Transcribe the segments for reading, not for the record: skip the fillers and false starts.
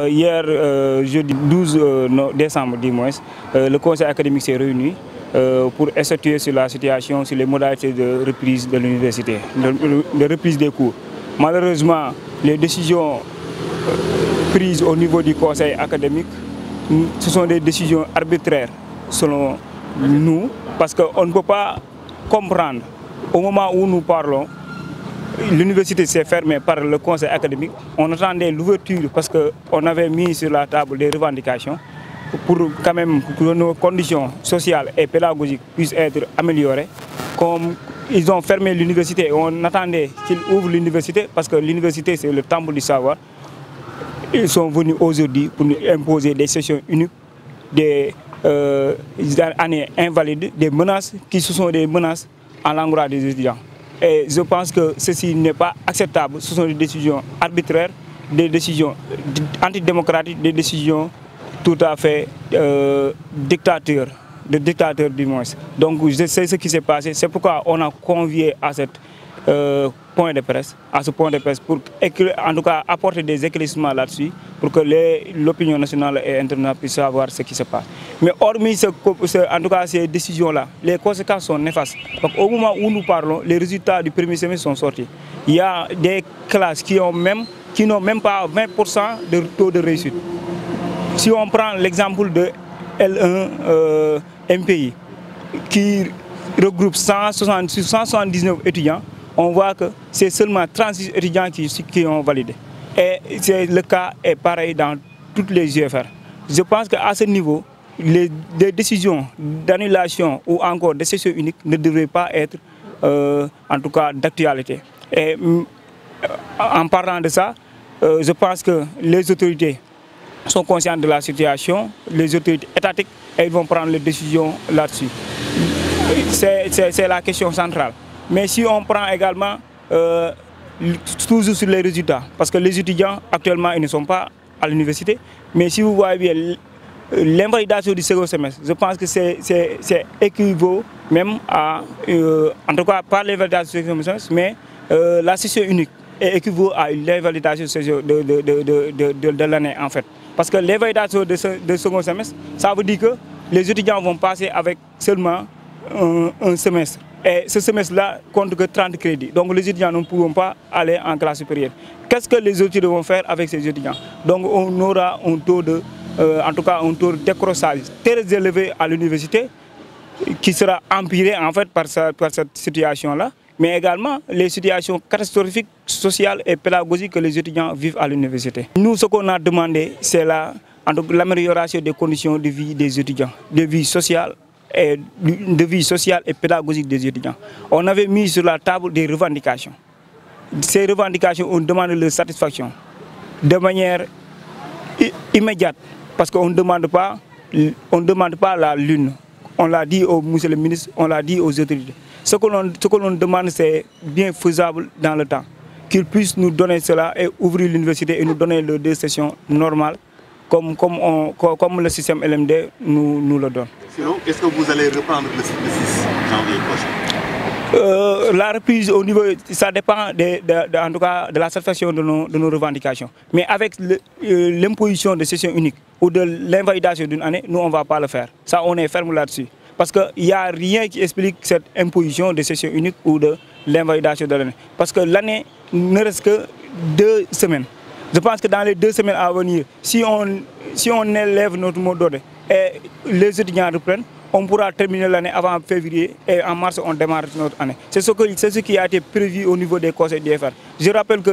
Hier, jeudi 12 décembre, le conseil académique s'est réuni pour statuer sur la situation, sur les modalités de reprise de l'université, de reprise des cours. Malheureusement, les décisions prises au niveau du conseil académique, ce sont des décisions arbitraires selon nous, parce qu'on ne peut pas comprendre, au moment où nous parlons, l'université s'est fermée par le conseil académique. On attendait l'ouverture parce qu'on avait mis sur la table des revendications pour quand même que nos conditions sociales et pédagogiques puissent être améliorées. Comme ils ont fermé l'université, on attendait qu'ils ouvrent l'université parce que l'université c'est le temple du savoir. Ils sont venus aujourd'hui pour nous imposer des sessions uniques, des années invalides, des menaces qui sont des menaces à l'endroit des étudiants. Et je pense que ceci n'est pas acceptable. Ce sont des décisions arbitraires, des décisions antidémocratiques, des décisions tout à fait dictateurs du moins. Donc je sais ce qui s'est passé. C'est pourquoi on a convié à ce point de presse pour en tout cas apporter des éclaircissements là-dessus pour que l'opinion nationale et internationale puisse savoir ce qui se passe. Mais hormis en tout cas ces décisions-là, les conséquences sont néfastes. Donc, au moment où nous parlons, les résultats du premier semestre sont sortis. Il y a des classes qui n'ont même pas 20% de taux de réussite. Si on prend l'exemple de L1 MPI, qui regroupe 179 étudiants, on voit que c'est seulement 36 étudiants qui ont validé. Et le cas est pareil dans toutes les UFR. Je pense qu'à ce niveau, les décisions d'annulation ou encore de session unique ne devraient pas être en tout cas d'actualité. Et en parlant de ça, je pense que les autorités sont conscientes de la situation, les autorités étatiques, et ils vont prendre les décisions là-dessus. C'est la question centrale. Mais si on prend également toujours sur les résultats, parce que les étudiants actuellement ils ne sont pas à l'université, mais si vous voyez bien l'invalidation du second semestre, je pense que c'est équivaut même à, en tout cas pas l'invalidation du second semestre, mais la session unique équivaut à l'invalidation de l'année en fait. Parce que l'invalidation de second semestre, ça veut dire que les étudiants vont passer avec seulement un semestre. Et ce semestre-là compte que 30 crédits. Donc les étudiants ne pourront pas aller en classe supérieure. Qu'est-ce que les étudiants vont faire avec ces étudiants? Donc on aura un taux en tout cas un taux de décrochage très élevé à l'université qui sera empiré en fait par cette situation-là. Mais également les situations catastrophiques sociales et pédagogiques que les étudiants vivent à l'université. Nous, ce qu'on a demandé, c'est l'amélioration des conditions de vie des étudiants, de vie sociale et pédagogique des étudiants. On avait mis sur la table des revendications. Ces revendications, on demande leur satisfaction de manière immédiate, parce qu'on ne demande pas la lune. On l'a dit au monsieur le ministre, on l'a dit aux autorités. Ce que l'on demande, c'est bien faisable dans le temps. Qu'ils puissent nous donner cela et ouvrir l'université et nous donner les 2 sessions normales, comme le système LMD nous le donne. Sinon, est-ce que vous allez reprendre le 6 janvier prochain? La reprise au niveau, ça dépend en tout cas de la satisfaction de nos revendications. Mais avec l'imposition de session unique ou de l'invalidation d'une année, nous on ne va pas le faire. Ça, on est ferme là-dessus. Parce qu'il n'y a rien qui explique cette imposition de session unique ou de l'invalidation de l'année. Parce que l'année ne reste que 2 semaines. Je pense que dans les 2 semaines à venir, si on élève notre mot d'ordre et les étudiants reprennent, on pourra terminer l'année avant février et en mars on démarre notre année. C'est ce qui a été prévu au niveau des conseils d'IFR. Je rappelle que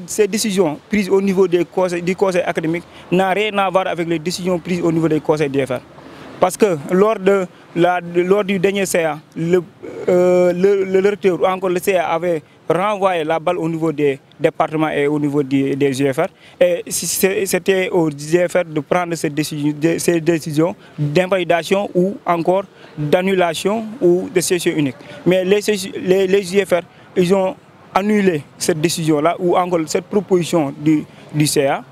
ces décisions prises au niveau du conseil académique n'ont rien à voir avec les décisions prises au niveau des conseils d'IFR. Parce que lors du dernier CA, le recteur ou encore le CA avait renvoyé la balle au niveau des départements et au niveau des UFR. Et c'était aux UFR de prendre ces décisions d'invalidation ou encore d'annulation ou de session unique. Mais les UFR, ils ont annulé cette décision-là ou encore cette proposition du CA,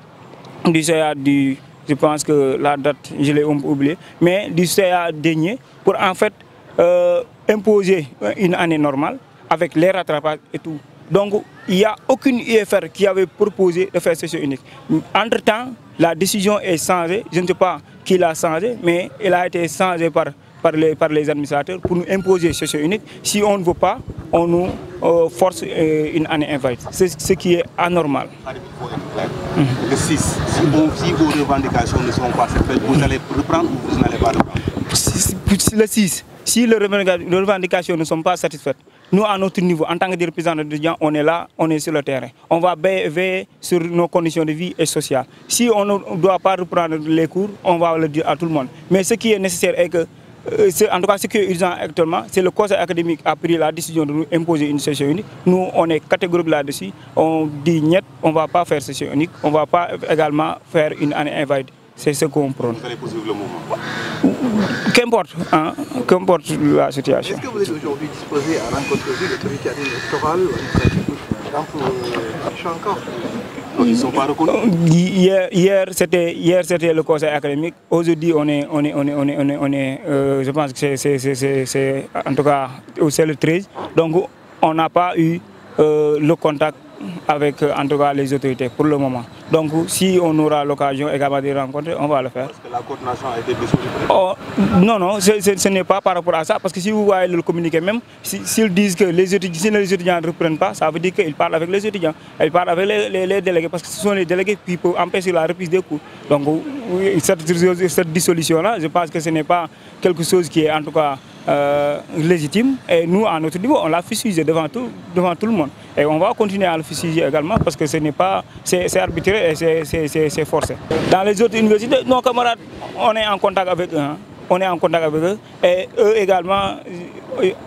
je pense que la date, je l'ai oubliée, mais du CA dernier pour en fait imposer une année normale avec les rattrapages et tout Donc, il n'y a aucune UFR qui avait proposé de faire session unique. Entre-temps, la décision est changée. Je ne sais pas qui l'a changée, mais elle a été changée par les administrateurs pour nous imposer session unique. Si on ne veut pas, on nous force une année invalide. C'est ce qui est anormal. Le 6, si vos revendications ne sont pas satisfaites, vous allez reprendre ou vous n'allez pas reprendre? Le 6, si les revendications ne sont pas satisfaites, nous, à notre niveau, en tant que représentants d'étudiants, on est là, on est sur le terrain. On va veiller sur nos conditions de vie et sociales. Si on ne doit pas reprendre les cours, on va le dire à tout le monde. Mais ce qui est nécessaire est que, en tout cas, ce qui est urgent actuellement, c'est le conseil académique a pris la décision de nous imposer une session unique. Nous, on est catégorique là-dessus. On dit niet, on ne va pas faire session unique. On ne va pas également faire une année invalide. C'est ce qu'on prône. Vous allez poursuivre le mouvement? Qu'importe, hein, qu'importe la situation. Est-ce que vous êtes aujourd'hui disposé à rencontrer l'autorité électorale ou administrative encore? Ils ne sont pas reconnus. Hier, c'était le conseil académique. Aujourd'hui, je pense que c'est en tout cas c'est le 13. Donc, on n'a pas eu le contact avec en tout cas les autorités pour le moment. Donc si on aura l'occasion également de rencontrer, on va le faire. Parce que la coordination a été dissoute. Oh, non, ce n'est pas par rapport à ça, parce que si vous voyez le communiqué même, s'ils disent que les étudiants ne reprennent pas, ça veut dire qu'ils parlent avec les étudiants, ils parlent avec les délégués, parce que ce sont les délégués qui peuvent empêcher la reprise des cours. Donc cette dissolution-là, je pense que ce n'est pas quelque chose qui est en tout cas légitime. Et nous, à notre niveau, on l'a fustigé devant tout le monde. Et on va continuer à le fustiger également, parce que ce n'est pas, c'est arbitraire et c'est forcé. Dans les autres universités, nos camarades, on est en contact avec eux. Hein. On est en contact avec eux. Et eux également,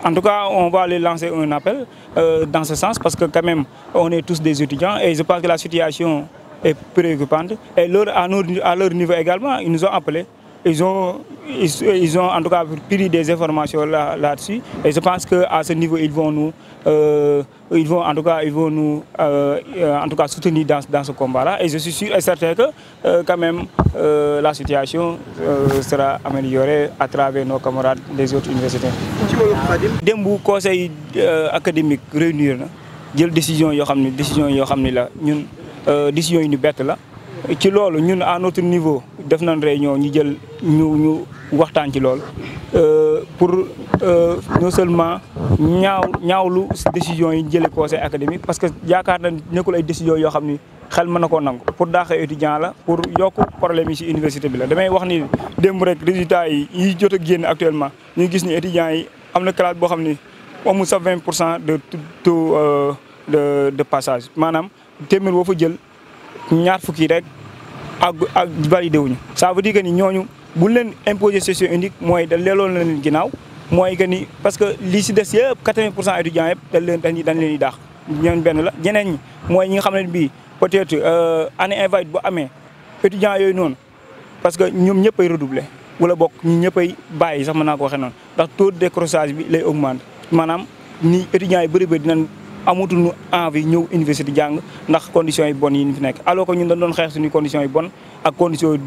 en tout cas, on va les lancer un appel dans ce sens, parce que quand même, on est tous des étudiants. Et je pense que la situation est préoccupante. Et à leur niveau également, ils nous ont appelés. Ils ont en tout cas pris des informations là-dessus. Et je pense qu'à ce niveau, ils vont nous soutenir dans ce combat-là. Et je suis sûr et certain que quand même la situation sera améliorée à travers nos camarades des autres universités. Le conseil académique réunir na jël décision yoo xam ne la ñun décision yi ñu bett la. ci loolu ñun à notre niveau def nañ réunion ñu waxtaan ci loolu pour non seulement ñaawlu décision yi jëlee conseil académique, parce que yaakaar na nekkul ay décision yoo xam ni xel mën na koo nangu pour daaxee étudiant la pour yokk problème yi ci université bi la. Damay wax ni démb rek résultats yi jot a génn actuellement ñu gis ni étudiants yi am na classe boo xam ni amul sax 20% de taux de passage, maanaam téeméer boo fa jël ñaar fukki rek ak validé wuñu. Ça veut dire que ni ñooñu bu leen imposer session unique mooy da leeloon na leen ginnaaw, mooy que ni parce que li ci des yëpp 80% étudiants yëpp dañ leen di daax. ñoom benn la ñeneen ñi mooy ñi nga xam ne bii peut-être année invalide bu amee étudiants yooyu noonu, parce que ñoom ñëpp ay redoubler wala bokk ñi ñëpp ay bàyyi sax mën naa ko waxee noonu, ndax taux de décrochage bi lay augmenter. Maanaam ni étudiants yi bëri dinañ amatuñu envie ñëw université jàng ndax conditions yi bonnes yi ñu fi nekk, alors que ñun dañ doon xeex suñu conditions yi bonnes ak conditions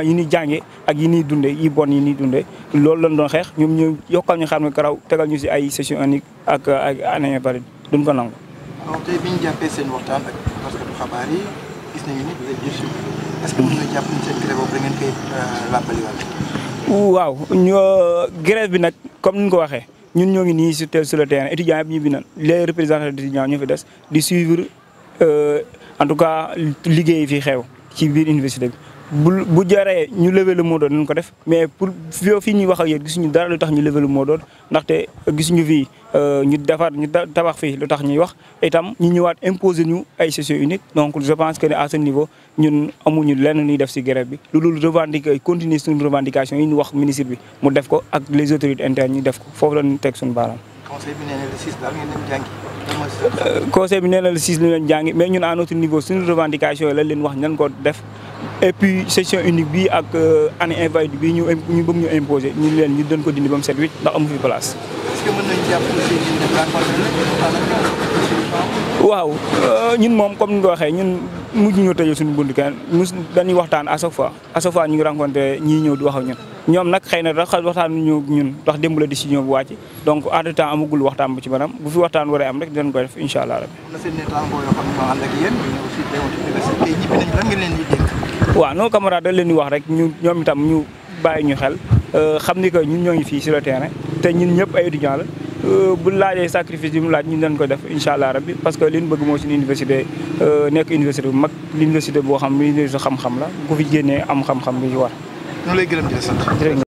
yi ñuy jàngee ak yi ñuy dundee yi bonnes yi ñuy dundee, loolu lañ doon xeex. ñoom ñu yokkal ñu xam ne karaw tegal ñu ci ay session unique ak année invalide duñ ko nangu. donc tey bi ñu jàppee seen waxtaan ak taskatu xabaar yi gis nañu ni vous êtes déçus. Est-ce que mën nga jàpp ni seen grève boobu da ngeen koy làbbaliwaat? waaw grève bi nag comme ni ñu ko waxee. ñun ñoo ngi nii sur le terrain étudiants yëpp ñu bi nan les représentants d'étudiants ñoo fi des di suivre en tout cas liggéey fi xew ci biir université bi bu jaree ñu lever le mot d'ordre nañ ko def, mais pour fii ñuy wax ak yéen gisuñu dara lu tax ñu lever le mot d'ordre, ndaxte gisuñu fii ñu tabax fii lu tax ñuy wax itam ñu ñëwaat imposer ñu ay session unique. Donc je pense que à ce niveau ñun amuñu lenn ñuy def ci grève bi lu dul revendiquer continuer suñu revendication yi ñu wax ministre bi mu def ko ak les autorités internes ñu def ko, foofu la ñu teg suñu baaraam. conseil bi nee na le 6 daal ngeen dem jàngi. conseil bi nee na le 6 ñu leen jàngi, mais ñun à notre niveau suñu revendication yi lañ leen wax ñan ko def. Et puis session unique bi ak année invalide bi ñu bëgg ñu imposer ñu leen ñu doon ko dindi ba mu set wicc ndax amu fi place. Est-ce que mën nañu jàpp aussi ñu def rencontre. waaw ñun moom comme ni nga ko waxee ñun mujj ñu tëjee suñu bunt kenn dañuy waxtaan à chaque fois ñu ngi rencontré ñii ñëw di wax ak ñun. ñoom nag xëy na dafa waxtaan ñu ñun ndax démb la décision bu wàcc donc en tout temps amagul waxtaan bu ci maanaam bu fi waxtaan war a am rek dinañ koy def incha allah rabbi. am na seen naataangoo yoo xam ne ñoo ànd ak yéen ñu aussi teewati université tey ñibbi nañu lan ngeen leen di dénk. waaw nos camarades dañ leen di wax rek ñoom itam ñu bàyyi ñu xel xam ni que ñun ñoo ngi fii sur le terrain te ñun ñëpp ay étudiants la bu laajee sacrifice bi mu laaj ñun dañ ko def incha allah rabbi parce que li ñu bëgg moo suñu université nekk université bu mag l'université boo xam ne université xam-xam la ku fi génnee am xam-xam bi ci war. ñu lay gërëm di la sant.